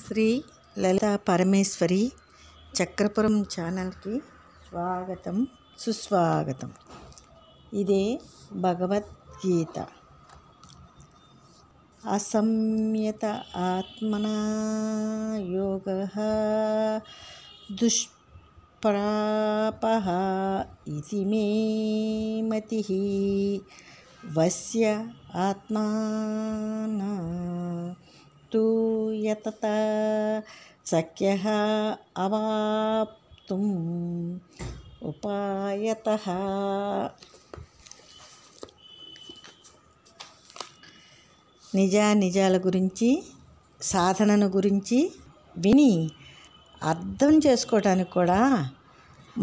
శ్రీ లలితా పరమేశ్వరి చక్రపురం ఛానల్కి స్వాగతం సుస్వాగతం. ఇదే భగవద్గీత. అసంయత ఆత్మనా యోగః దుష్ప్రాపః ఇతి మే మతిః వస్య ఆత్మాన తు యతత శక్యః అవాప్తుం ఉపాయతః. నిజాల గురించి, సాధనను గురించి విని అర్థం చేసుకోవటానికి కూడా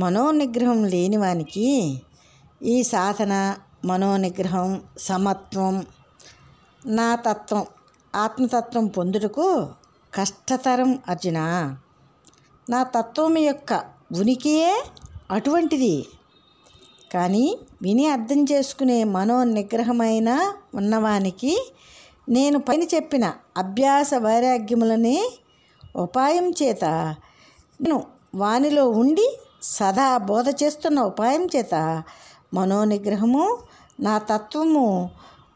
మనోనిగ్రహం లేనివానికి ఈ సాధన, మనోనిగ్రహం, సమత్వం, నా తత్వం, ఆత్మతత్వం పొందుటకు కష్టతరం అర్జున. నా తత్వం యొక్క ఉనికియే అటువంటిది. కానీ విని అర్థం చేసుకునే మనోనిగ్రహమైన ఉన్నవానికి నేను పైన చెప్పిన అభ్యాస వైరాగ్యములని ఉపాయం చేత, నేను వానిలో ఉండి సదా బోధ చేస్తున్న ఉపాయం చేత మనోనిగ్రహము, నా తత్వము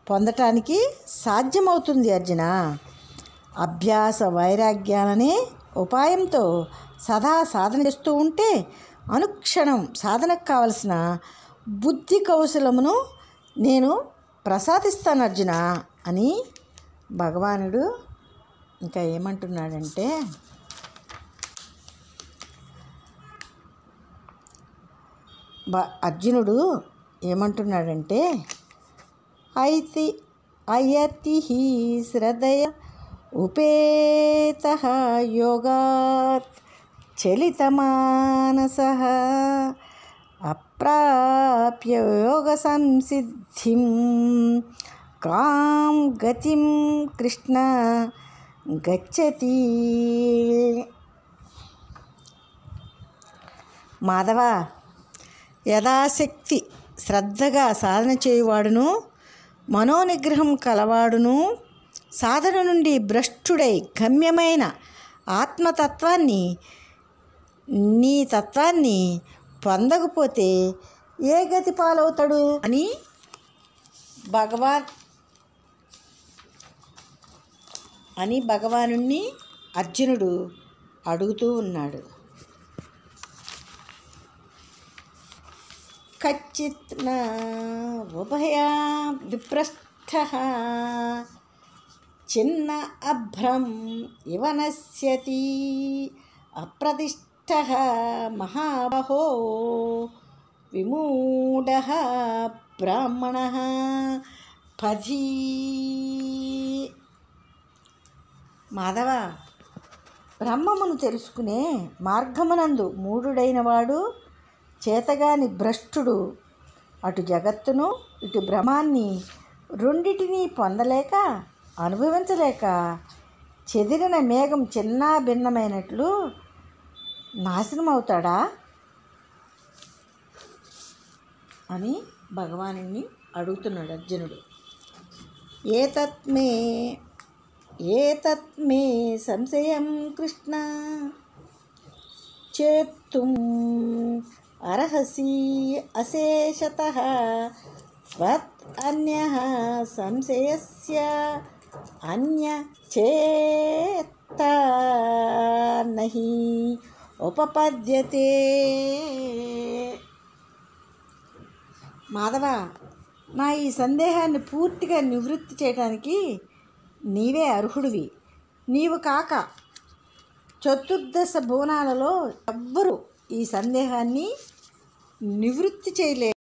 పొందటానికి సాధ్యమవుతుంది అర్జున. అభ్యాస వైరాగ్యాలనే ఉపాయంతో సదా సాధన చేస్తూ ఉంటే అనుక్షణం సాధనకు కావలసిన బుద్ధి కౌశలమును నేను ప్రసాదిస్తాను అర్జున అని భగవానుడు ఇంకా ఏమంటున్నాడంటే, అర్జునుడు ఏమంటున్నాడంటే, అయతి శ్రద్ధయ ఉపేతః యోగాత్ చలితమానసః అప్రాప్య యోగ సంసిద్ధిం కాం గతిం కృష్ణ గచ్చతి. మాధవ, యథాశక్తి శ్రద్ధగా సాధన చేయువాడును, మనోనిగ్రహం కలవాడును, సాధన నుండి భ్రష్టుడై గమ్యమైన ఆత్మతత్వాన్ని, నీ తత్వాన్ని పొందకపోతే ఏ గతి పాలవుతాడు అని భగవానుణ్ణి అర్జునుడు అడుగుతూ ఉన్నాడు. కచ్చిత్ న ఉభయా విప్రస్థః చిన్న అభ్రం ఇవ నశ్యతి అప్రతిష్ఠః మహాబహో విమూఢః బ్రాహ్మణః పథీ. మాధవ, బ్రహ్మమును తెలుసుకునే మార్గమునందు మూఢుడైన వాడు, చేతగాని భ్రష్టుడు, అటు జగత్తును ఇటు బ్రహ్మాన్ని రెండిటినీ పొందలేక అనుభవించలేక చెదిరిన మేఘం చిన్న భిన్నమైనట్లు నాశనం అవుతాడా అని భగవానుని అడుగుతున్నాడు అర్జునుడు. ఏతత్మే సంశయం కృష్ణ చేత్తుం అర్హసి అశేషతః త్వత్ అన్యః సంశయస్య అన్యచేత్త నహి ఉపపద్యతే. మాధవ, నా ఈ సందేహాన్ని పూర్తిగా నివృత్తి చేయడానికి నీవే అర్హుడివి. నీవు కాక చతుర్దశ భువనాలలో ఎవ్వరూ ఈ సందేహాన్ని నివృత్తి చేయలేరు.